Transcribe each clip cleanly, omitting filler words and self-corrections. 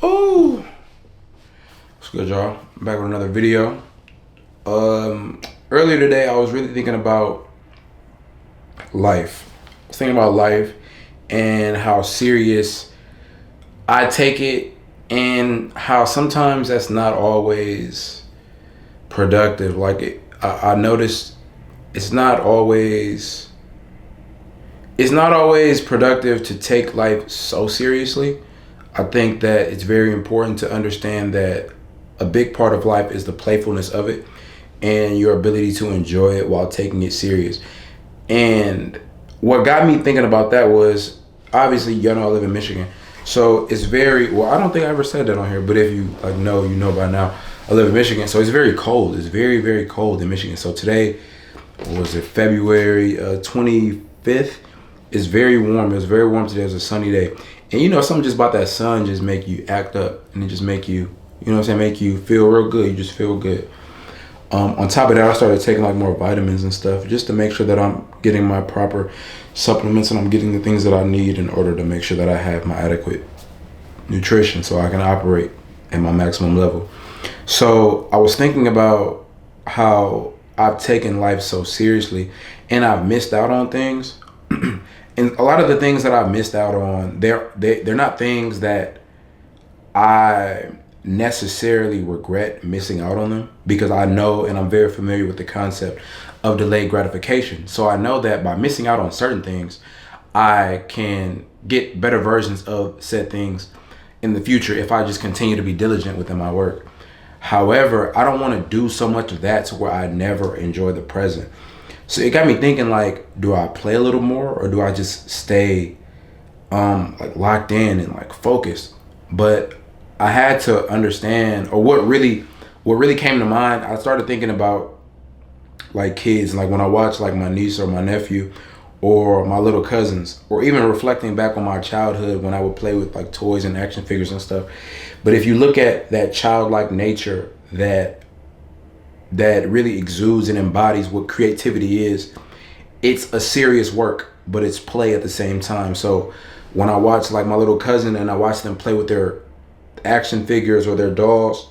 Oh, what's good, y'all? I'm back with another video. Earlier today, I was really thinking about life. I was thinking about life and how serious I take it, and how sometimes that's not always productive. I noticed it's not always productive to take life so seriously. I think that it's very important to understand that a big part of life is the playfulness of it and your ability to enjoy it while taking it serious. And what got me thinking about that was, obviously, y'all know I live in Michigan. So it's very, well, I don't think I ever said that on here, but if you know, you know by now. I live in Michigan, so it's very cold. It's very, very cold in Michigan. So today, what was it, February 25th? It's very warm. It was very warm today. It was a sunny day. And something just about that sun just make you act up, and it just make you, make you feel real good. You just feel good. On top of that, I started taking more vitamins and stuff just to make sure that I'm getting my proper supplements and I'm getting the things that I need in order to make sure that I have my adequate nutrition so I can operate at my maximum level. So I was thinking about how I've taken life so seriously and I've missed out on things. And a lot of the things that I've missed out on, they're not things that I necessarily regret missing out on them, because I know and I'm very familiar with the concept of delayed gratification. So I know that by missing out on certain things, I can get better versions of said things in the future if I just continue to be diligent within my work. However, I don't want to do so much of that to where I never enjoy the present. So it got me thinking, do I play a little more, or do I just stay locked in and focused? But I had to understand, or what really came to mind, I started thinking about kids, when I watch my niece or my nephew or my little cousins, or even reflecting back on my childhood when I would play with toys and action figures and stuff. But if you look at that childlike nature that really exudes and embodies what creativity is, it's a serious work, but it's play at the same time. So when I watch my little cousin and I watch them play with their action figures or their dolls,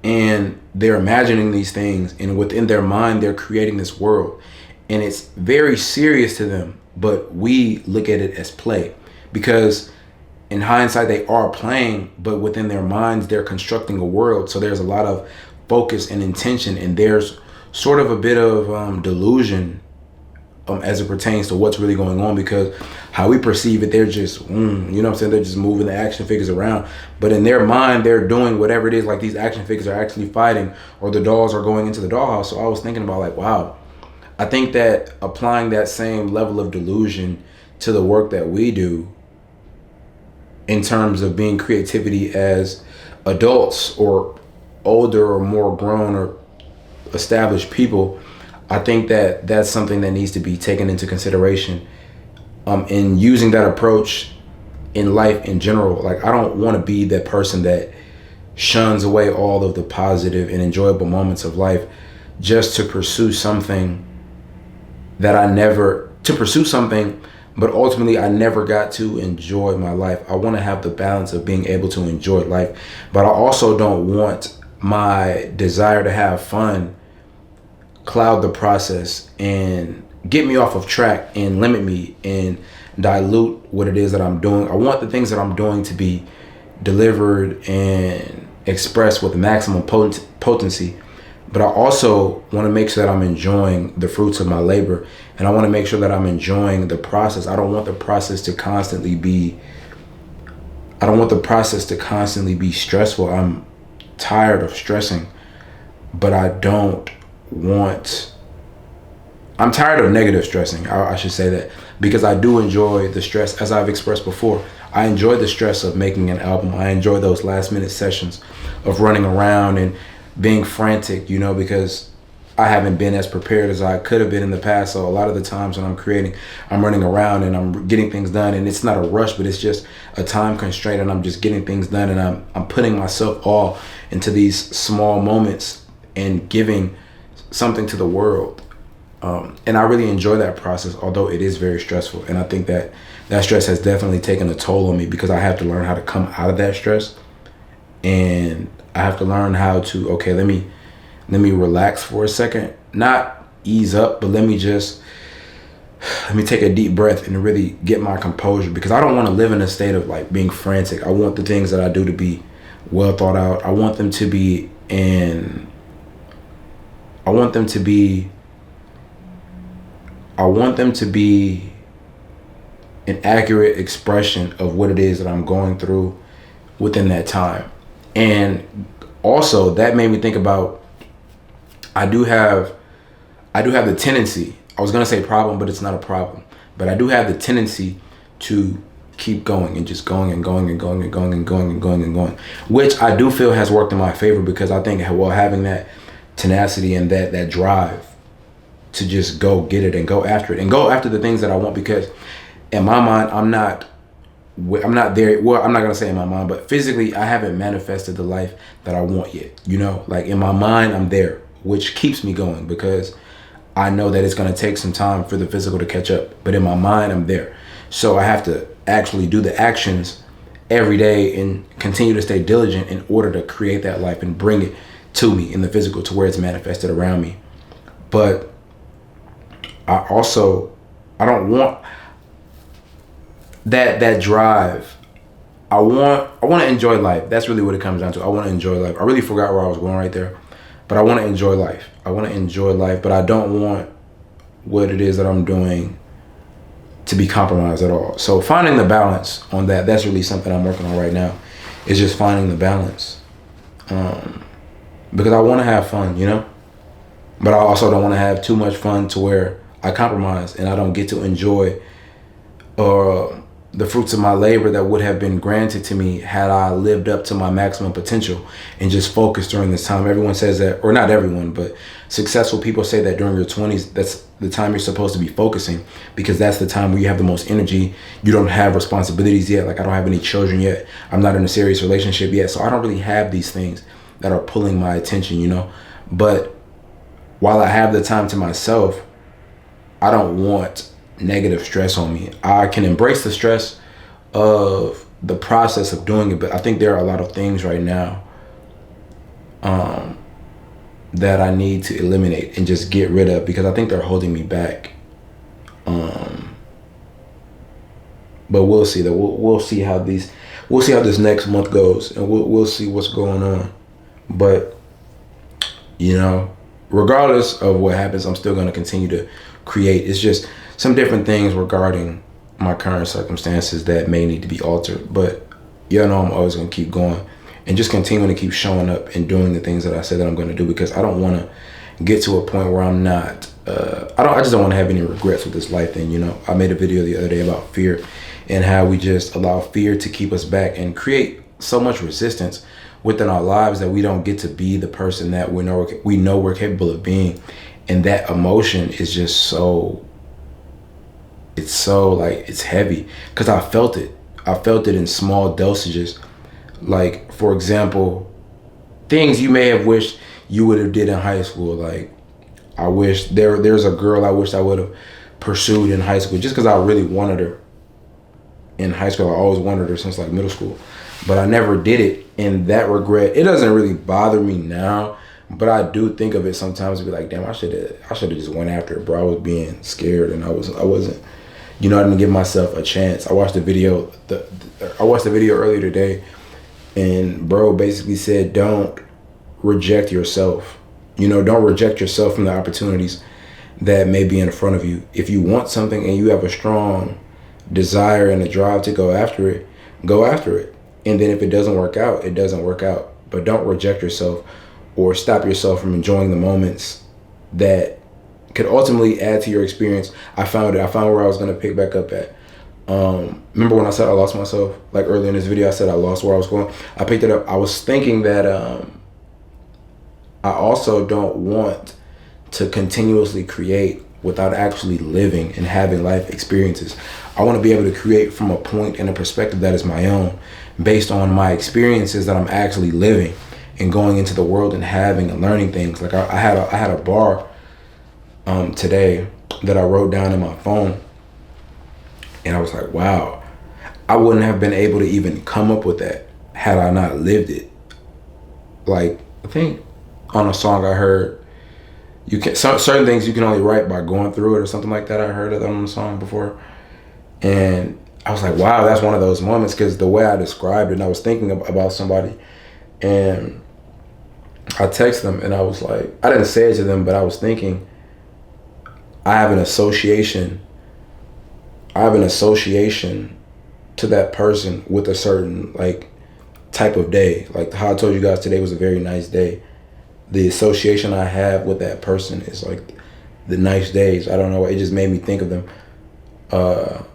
and they're imagining these things, and within their mind they're creating this world, and it's very serious to them, but we look at it as play, because in hindsight they are playing, but within their minds they're constructing a world. So there's a lot of focus and intention, and there's sort of a bit of delusion as it pertains to what's really going on, because how we perceive it, they're just they're just moving the action figures around, but in their mind they're doing whatever it is. These action figures are actually fighting, or the dolls are going into the dollhouse. So I was thinking about wow, I think that applying that same level of delusion to the work that we do in terms of being creativity as adults or older or more grown or established people, I think that that's something that needs to be taken into consideration in using that approach in life in general. I don't want to be that person that shuns away all of the positive and enjoyable moments of life just to pursue something but ultimately I never got to enjoy my life. I want to have the balance of being able to enjoy life, but I also don't want my desire to have fun cloud the process and get me off of track and limit me and dilute what it is that I'm doing. I want the things that I'm doing to be delivered and expressed with maximum potency, but I also want to make sure that I'm enjoying the fruits of my labor, and I want to make sure that I'm enjoying the process. I don't want the process to constantly be stressful. I'm tired of stressing, but I'm tired of negative stressing. I should say that, because I do enjoy the stress, as I've expressed before. I enjoy the stress of making an album. I enjoy those last minute sessions of running around and being frantic, because I haven't been as prepared as I could have been in the past. So a lot of the times when I'm creating, I'm running around and I'm getting things done, and it's not a rush, but it's just a time constraint, and I'm just getting things done, and I'm putting myself all into these small moments and giving something to the world. And I really enjoy that process, although it is very stressful. And I think that that stress has definitely taken a toll on me because I have to learn how to come out of that stress. And I have to learn how to, okay, let me relax for a second. Not ease up, but let me take a deep breath and really get my composure, because I don't want to live in a state of like being frantic. I want the things that I do to be well thought out. I want them to be an accurate expression of what it is that I'm going through within that time. And also that made me think about, I do have the tendency, I was going to say problem, but it's not a problem, but I do have the tendency to keep going and just going and going and going and going and going and going and going, which I do feel has worked in my favor, because I think, well, having that tenacity and that drive to just go get it and go after it and go after the things that I want, because in my mind, I'm not there. Well, I'm not going to say in my mind, but physically, I haven't manifested the life that I want yet. You know, like in my mind, I'm there, which keeps me going, because I know that it's going to take some time for the physical to catch up. But in my mind, I'm there. So I have to actually do the actions every day and continue to stay diligent in order to create that life and bring it to me in the physical, to where it's manifested around me. But I don't want that drive. I want to enjoy life. That's really what it comes down to. I want to enjoy life. I really forgot where I was going right there, but I want to enjoy life. But I don't want what it is that I'm doing to be compromised at all. So finding the balance on that's really something I'm working on right now, is just finding the balance. Because I want to have fun, you know, but I also don't want to have too much fun to where I compromise and I don't get to enjoy the fruits of my labor that would have been granted to me had I lived up to my maximum potential and just focused during this time. Everyone says that, or not everyone, but successful people say that during your 20s, that's the time you're supposed to be focusing, because that's the time where you have the most energy. You don't have responsibilities yet. Like, I don't have any children yet. I'm not in a serious relationship yet. So I don't really have these things that are pulling my attention, you know. But while I have the time to myself, I don't want negative stress on me. I can embrace the stress of the process of doing it, but I think there are a lot of things right now that I need to eliminate and just get rid of, because I think they're holding me back. But we'll see that we'll see how this next month goes, and we'll see what's going on. But you know, regardless of what happens, I'm still going to continue to create. It's just some different things regarding my current circumstances that may need to be altered. But you know, I'm always going to keep going and just continuing to keep showing up and doing the things that I said that I'm going to do, because I don't want to get to a point where I'm not, I just don't want to have any regrets with this life thing. You know, I made a video the other day about fear and how we just allow fear to keep us back and create so much resistance within our lives that we don't get to be the person that we know we're capable of being. And that emotion is just it's heavy, because I felt it in small dosages. Like, for example, things you may have wished you would have did in high school. Like, I wish there's a girl I wish I would have pursued in high school, just because I really wanted her in high school. I always wanted her since like middle school, but I never did it. And that regret, it doesn't really bother me now, but I do think of it sometimes and be like, damn, I should have just went after it, bro. I was being scared and I wasn't, you know, I didn't give myself a chance. I watched the video earlier today, and bro basically said, don't reject yourself. You know, don't reject yourself from the opportunities that may be in front of you. If you want something and you have a strong desire and a drive to go after it, go after it. And then if it doesn't work out, it doesn't work out. But don't reject yourself or stop yourself from enjoying the moments that could ultimately add to your experience. I found where I was going to pick back up at. Remember when I said I lost myself? Like earlier in this video, I said I lost where I was going. I picked it up. I was thinking that I also don't want to continuously create without actually living and having life experiences. I want to be able to create from a point and a perspective that is my own, based on my experiences that I'm actually living and going into the world and having and learning things. Like I had a bar today that I wrote down in my phone, And I was like, wow, I wouldn't have been able to even come up with that had I not lived it. Like, I think on a song I heard, you can certain things you can only write by going through it or something like that. I heard it on a song before, and I was like, wow, that's one of those moments, because the way I described it, and I was thinking about somebody, and I texted them, and I was like, I didn't say it to them, but I was thinking, I have an association to that person with a certain like type of day. Like how I told you guys, today was a very nice day. The association I have with that person is like the nice days. I don't know, it just made me think of them. So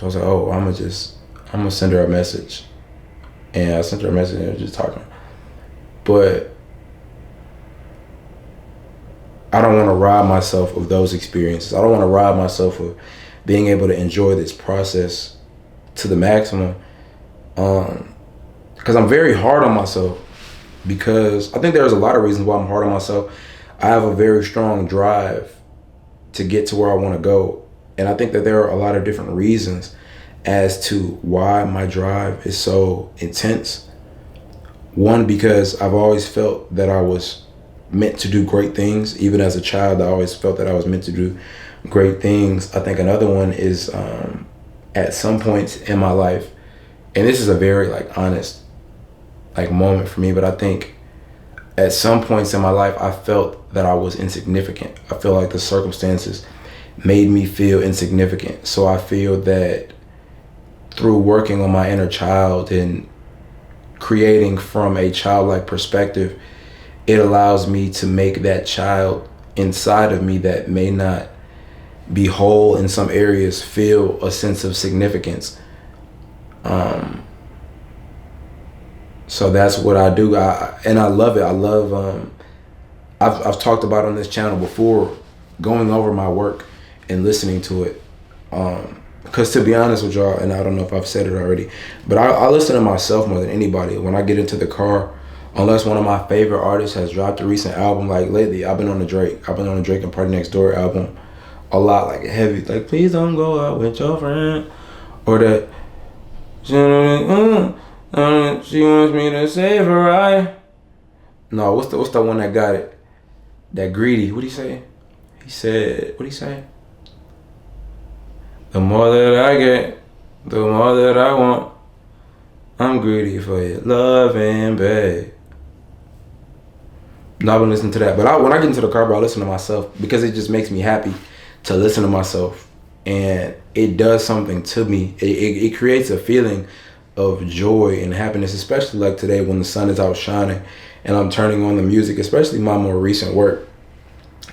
I was like, oh, I'm gonna send her a message. And I sent her a message and we were just talking. But I don't want to rob myself of those experiences. I don't want to rob myself of being able to enjoy this process to the maximum. Because I'm very hard on myself. Because I think there's a lot of reasons why I'm hard on myself. I have a very strong drive to get to where I want to go. And I think that there are a lot of different reasons as to why my drive is so intense. One, because I've always felt that I was meant to do great things. Even as a child, I always felt that I was meant to do great things. I think another one is at some points in my life, and this is a very like honest like moment for me, but I think at some points in my life I felt that I was insignificant. I feel like the circumstances made me feel insignificant. So I feel that through working on my inner child and creating from a childlike perspective, it allows me to make that child inside of me that may not be whole in some areas feel a sense of significance. So that's what I do. And I love it. I love, I've talked about on this channel before, going over my work and listening to it. Because to be honest with y'all, and I don't know if I've said it already, but I listen to myself more than anybody. When I get into the car, unless one of my favorite artists has dropped a recent album, like lately, I've been on the Drake and Party Next Door album a lot, like heavy, like please don't go out with your friend, or that she wants me to save her, right? No, what's the one that got it? That greedy. What'd he say? He said, what'd he say? The more that I get, the more that I want. I'm greedy for your loving, babe. No, I've been listening to that. But when I get into the car, bro, I listen to myself because it just makes me happy to listen to myself. And it does something to me. It creates a feeling of joy and happiness, especially like today when the sun is out shining and I'm turning on the music, especially my more recent work.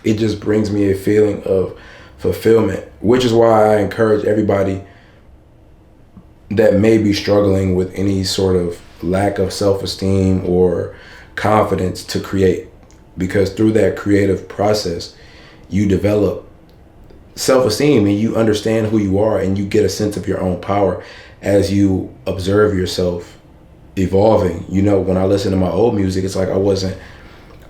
It just brings me a feeling of fulfillment, which is why I encourage everybody that may be struggling with any sort of lack of self-esteem or confidence to create, because through that creative process you develop self-esteem and you understand who you are and you get a sense of your own power as you observe yourself evolving. You know, when I listen to my old music, it's like I wasn't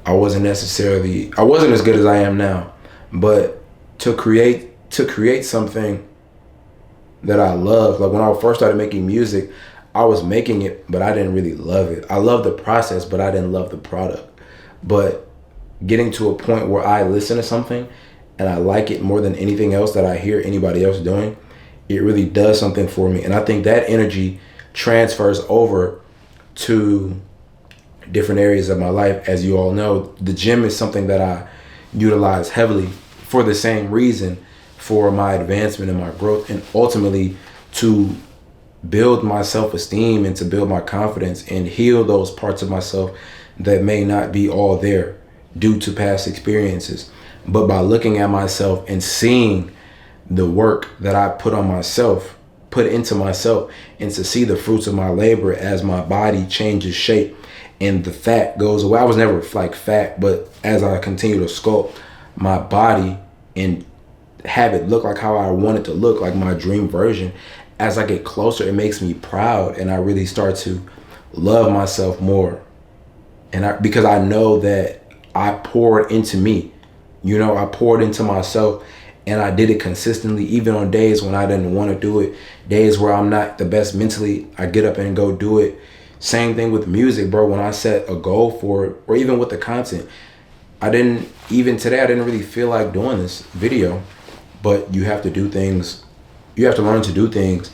as good as I am now, but to create something that I love. Like when I first started making music, I was making it, but I didn't really love it. I loved the process, but I didn't love the product. But getting to a point where I listen to something and I like it more than anything else that I hear anybody else doing, it really does something for me. And I think that energy transfers over to different areas of my life. As you all know, the gym is something that I utilize heavily for the same reason, for my advancement and my growth, and ultimately to build my self-esteem and to build my confidence and heal those parts of myself that may not be all there due to past experiences. But by looking at myself and seeing the work that I put into myself, and to see the fruits of my labor as my body changes shape and the fat goes away. I was never like fat, but as I continue to sculpt my body and have it look like how I want it to look, like my dream version, as I get closer, it makes me proud, and I really start to love myself more. And because I know that I poured into me, you know, I poured into myself, and I did it consistently, even on days when I didn't want to do it, days where I'm not the best mentally, I get up and go do it. Same thing with music, bro. When I set a goal for it, or even with the content, even today, I didn't really feel like doing this video, but you have to do things, you have to learn to do things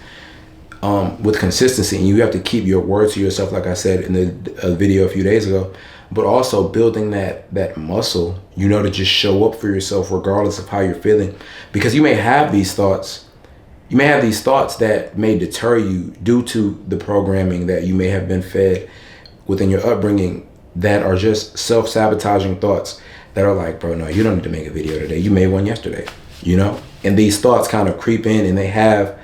with consistency, and you have to keep your word to yourself, like I said in the video a few days ago, but also building that muscle, to just show up for yourself regardless of how you're feeling, because you may have these thoughts that may deter you due to the programming that you may have been fed within your upbringing, that are just self-sabotaging thoughts that are like, bro, no, you don't need to make a video today, you made one yesterday, and these thoughts kind of creep in, and they have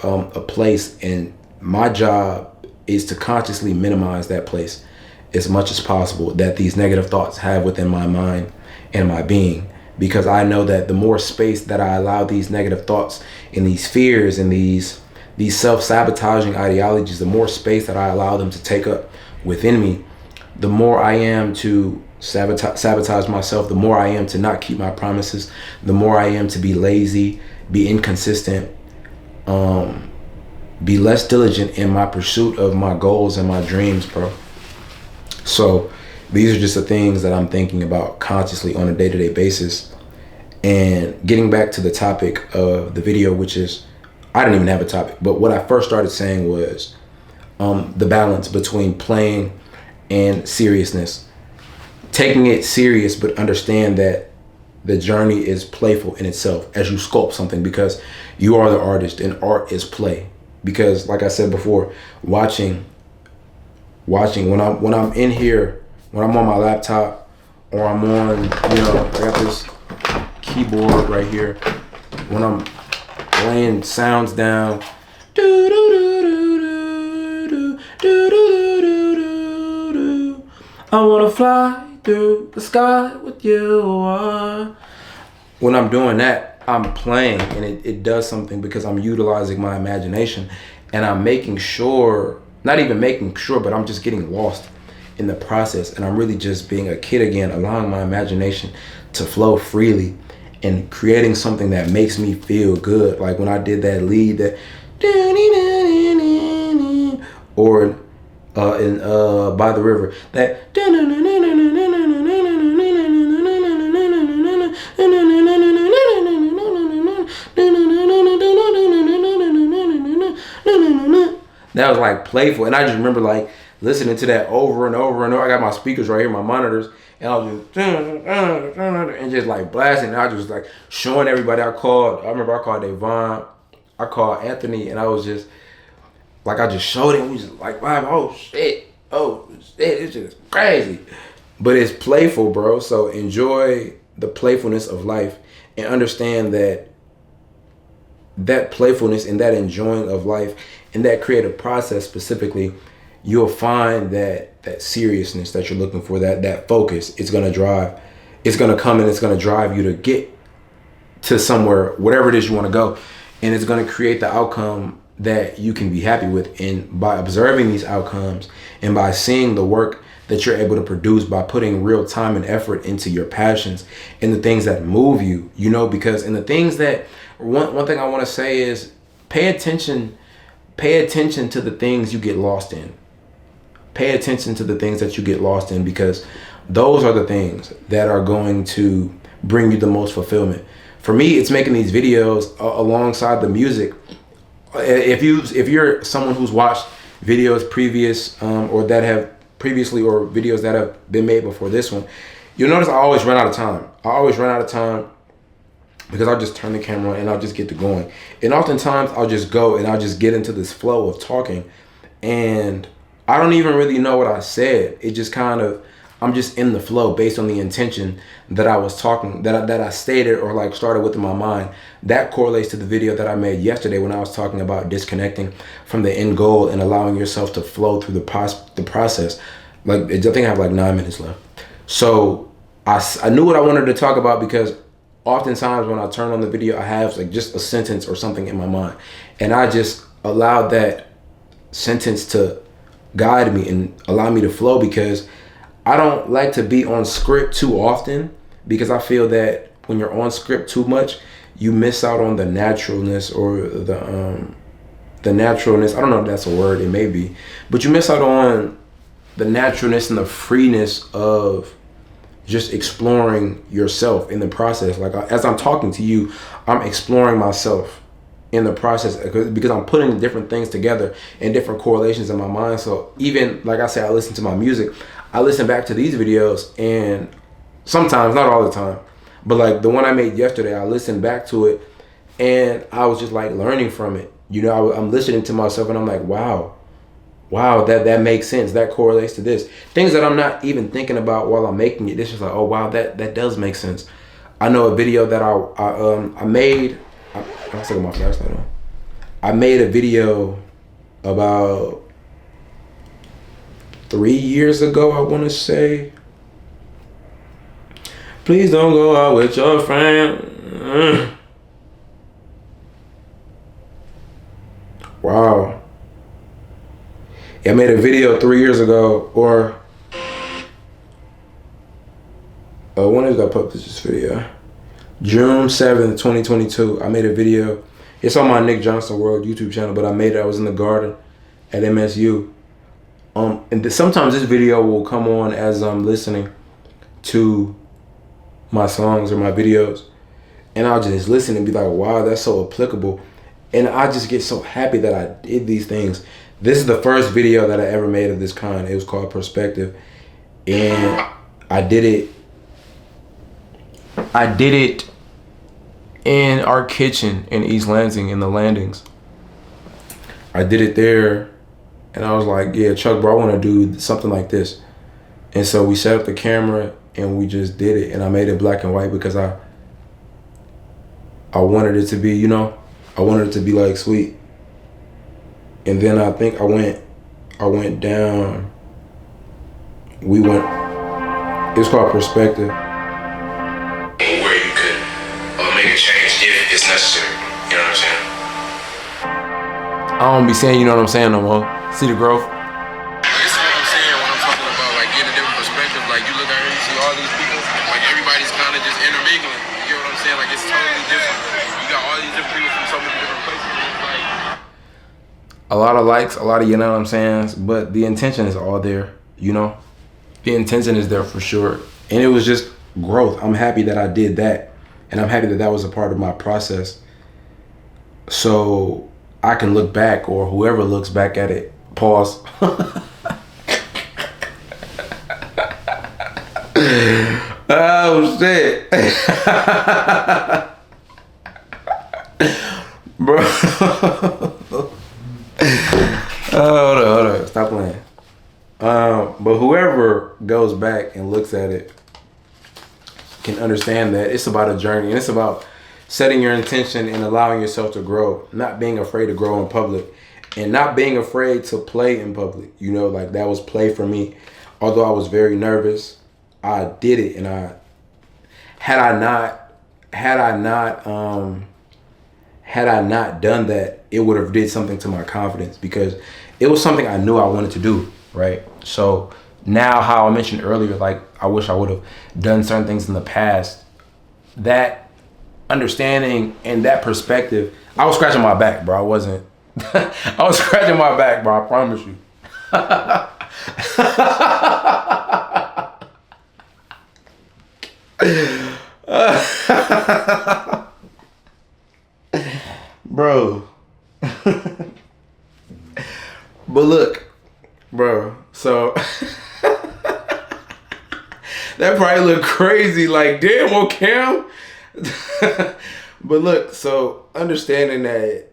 a place, and my job is to consciously minimize that place as much as possible that these negative thoughts have within my mind and my being, because I know that the more space that I allow these negative thoughts and these fears and these self-sabotaging ideologies, the more space that I allow them to take up within me, the more I am to sabotage myself, the more I am to not keep my promises, the more I am to be lazy, be inconsistent, be less diligent in my pursuit of my goals and my dreams, bro. So these are just the things that I'm thinking about consciously on a day-to-day basis. And getting back to the topic of the video, which is, I didn't even have a topic, but what I first started saying was the balance between playing and seriousness. Taking it serious, but understand that the journey is playful in itself as you sculpt something, because you are the artist and art is play. Because like I said before, watching when I'm in here, when I'm on my laptop, or I'm on, I got this keyboard right here, when I'm laying sounds down, I wanna fly through the sky with you. When I'm doing that, I'm playing, and it does something, because I'm utilizing my imagination, and I'm making sure, not even making sure, but I'm just getting lost in the process, and I'm really just being a kid again, allowing my imagination to flow freely and creating something that makes me feel good. Like when I did that lead, that or in By the River, that that was like playful, and I just remember like listening to that over and over and over. I got my speakers right here, my monitors, and I was just and just like blasting. And I was just like showing everybody. I remember I called Devon, I called Anthony, and I was just like, I just showed him. We just like, wow, oh shit, it's just crazy, but it's playful, bro. So enjoy the playfulness of life, and understand that playfulness and that enjoying of life and that creative process specifically, you'll find that seriousness that you're looking for, that focus, it's going to come and it's going to drive you to get to somewhere, whatever it is you want to go. And it's going to create the outcome that you can be happy with. And by observing these outcomes and by seeing the work that you're able to produce, by putting real time and effort into your passions and the things that move you, because in the things that, one thing I want to say is pay attention to the things you get lost in. Pay attention to the things that you get lost in, because those are the things that are going to bring you the most fulfillment. For me, it's making these videos alongside the music. If you're someone who's watched videos previous or that have previously, or videos that have been made before this one, you'll notice I always run out of time. Because I'll just turn the camera on and I'll just get to going. And oftentimes I'll just go and I'll just get into this flow of talking, and I don't even really know what I said. It just kind of, I'm just in the flow based on the intention that I was talking, that I stated or like started with in my mind. That correlates to the video that I made yesterday when I was talking about disconnecting from the end goal and allowing yourself to flow through the process. Like, I think I have like 9 minutes left. So I knew what I wanted to talk about, because oftentimes when I turn on the video, I have like just a sentence or something in my mind, and I just allowed that sentence to guide me and allow me to flow, because I don't like to be on script too often, because I feel that when you're on script too much, you miss out on the naturalness or the naturalness. I don't know if that's a word, it may be, but you miss out on the naturalness and the freeness of just exploring yourself in the process. Like as I'm talking to you, I'm exploring myself in the process because I'm putting different things together and different correlations in my mind. So even like I said, I listen to my music, I listen back to these videos, and sometimes, not all the time, but like the one I made yesterday, I listened back to it and I was just like learning from it. You know, I'm listening to myself and I'm like, wow, that makes sense. That correlates to this. Things that I'm not even thinking about while I'm making it. It's just like, oh wow, that does make sense. I know a video that I made. I was taking my flashlight on. I made a video about 3 years ago, I want to say. Please don't go out with your friend. Wow. I made a video 3 years ago, or when did I publish this video? June 7th, 2022. I made a video. It's on my Nick Johnson World YouTube channel, but I made it. I was in the garden at MSU. And sometimes this video will come on as I'm listening to my songs or my videos, and I'll just listen and be like, wow, that's so applicable. And I just get so happy that I did these things. This is the first video that I ever made of this kind. It was called Perspective, and I did it in our kitchen in East Lansing, in the Landings. I did it there, and I was like, yeah, Chuck, bro, I want to do something like this. And so we set up the camera and we just did it, and I made it black and white because I wanted it to be, you know, I wanted it to be like sweet. And then I think I went down, it was called Perspective. Where you could make a change if it's necessary, you know what I'm saying? I don't be saying, you know what I'm saying, no more. See the growth? This is what I'm saying when I'm talking about like getting a different perspective. Like you look out here, you see all these people, like everybody's kind of just intermingling. You get what I'm saying? Like it's totally different. You got all these different people from so many different places. And it's like a lot of likes, a lot of, you know what I'm saying, but the intention is all there, you know? The intention is there for sure. And it was just growth. I'm happy that I did that. And I'm happy that that was a part of my process. So I can look back, or whoever looks back at it, pause. Oh shit. Bro. Hold on. Stop playing. But whoever goes back and looks at it can understand that it's about a journey, and it's about setting your intention and allowing yourself to grow, not being afraid to grow in public, and not being afraid to play in public. You know, like that was play for me. Although I was very nervous, I did it, and had I not done that, it would have did something to my confidence, because it was something I knew I wanted to do, right? So now, how I mentioned earlier, like I wish I would have done certain things in the past. That understanding and that perspective, I was scratching my back, bro. I wasn't. I was scratching my back, bro. I promise you. Bro. But look, bro, so that probably look crazy, like damn, on cam. But look, so understanding that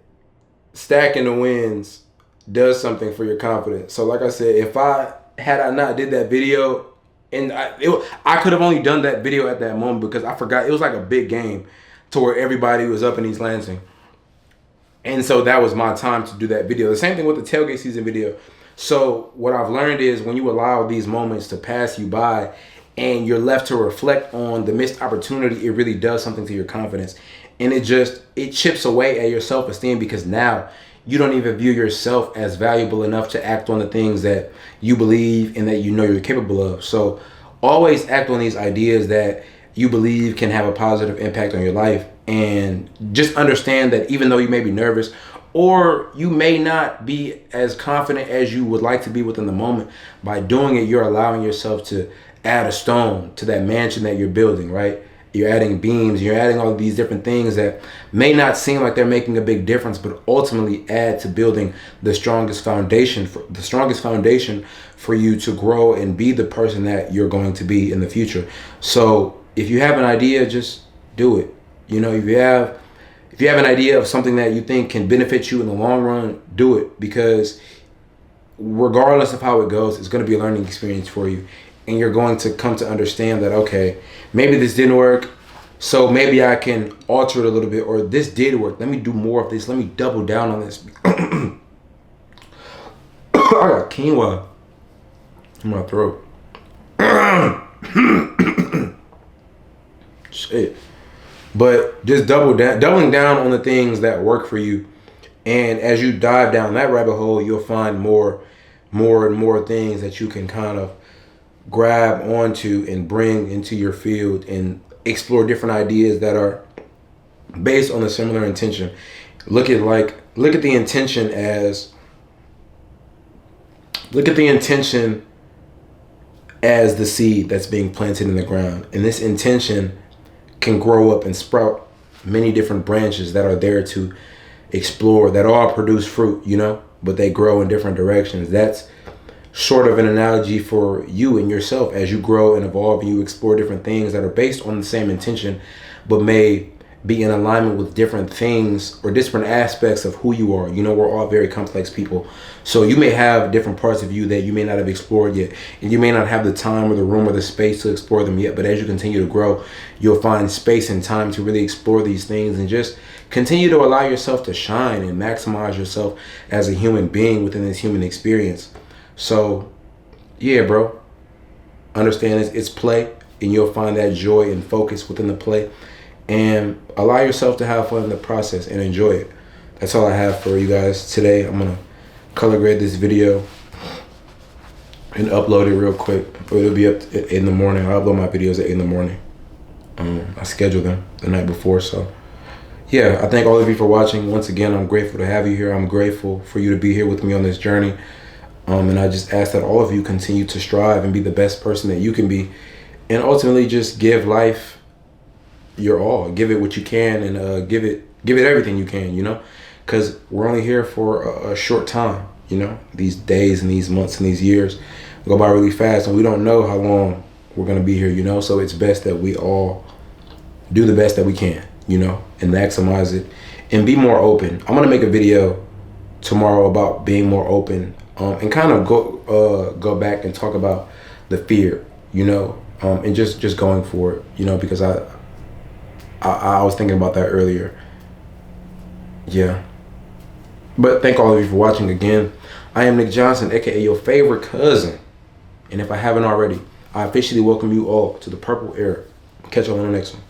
stacking the wins does something for your confidence. So like I said, if I not did that video, and I could have only done that video at that moment because I forgot it was like a big game to where everybody was up in East Lansing. And so that was my time to do that video. The same thing with the tailgate season video. So what I've learned is when you allow these moments to pass you by and you're left to reflect on the missed opportunity, it really does something to your confidence. And it chips away at your self-esteem, because now you don't even view yourself as valuable enough to act on the things that you believe and that you know you're capable of. So always act on these ideas that you believe can have a positive impact on your life. And just understand that even though you may be nervous or you may not be as confident as you would like to be within the moment, by doing it, you're allowing yourself to add a stone to that mansion that you're building, right? You're adding beams, you're adding all these different things that may not seem like they're making a big difference, but ultimately add to building the strongest foundation for you to grow and be the person that you're going to be in the future. So if you have an idea, just do it. You know, if you have an idea of something that you think can benefit you in the long run, do it, because regardless of how it goes, it's going to be a learning experience for you. And you're going to come to understand that, okay, maybe this didn't work, so maybe I can alter it a little bit, or this did work. Let me do more of this. Let me double down on this. I got quinoa in my throat. Shit. But just doubling down on the things that work for you. And as you dive down that rabbit hole, you'll find more and more things that you can kind of grab onto and bring into your field and explore different ideas that are based on a similar intention. Look at the intention as the seed that's being planted in the ground. And this intention can grow up and sprout many different branches that are there to explore, that all produce fruit, you know, but they grow in different directions. That's sort of an analogy for you and yourself as you grow and evolve and you explore different things that are based on the same intention, but may be in alignment with different things or different aspects of who you are. You know, we're all very complex people. So you may have different parts of you that you may not have explored yet, and you may not have the time or the room or the space to explore them yet. But as you continue to grow, you'll find space and time to really explore these things and just continue to allow yourself to shine and maximize yourself as a human being within this human experience. So yeah, bro, understand it's play, and you'll find that joy and focus within the play. And allow yourself to have fun in the process and enjoy it. That's all I have for you guys today. I'm gonna color grade this video and upload it real quick. It'll be up at 8 in the morning. I upload my videos at 8 in the morning. I schedule them the night before. So yeah, I thank all of you for watching. Once again, I'm grateful to have you here. I'm grateful for you to be here with me on this journey. And I just ask that all of you continue to strive and be the best person that you can be, and ultimately just give life your all. Give it what you can, and give it everything you can, you know, because we're only here for a short time. You know, these days and these months and these years go by really fast, and we don't know how long we're gonna be here, you know. So it's best that we all do the best that we can, you know, and maximize it and be more open. I'm gonna make a video tomorrow about being more open, and kind of go back and talk about the fear, you know, and just going for it, you know, because I was thinking about that earlier. Yeah. But thank all of you for watching again. I am Nick Johnson, aka your favorite cousin. And if I haven't already, I officially welcome you all to the Purple Era. Catch y'all on the next one.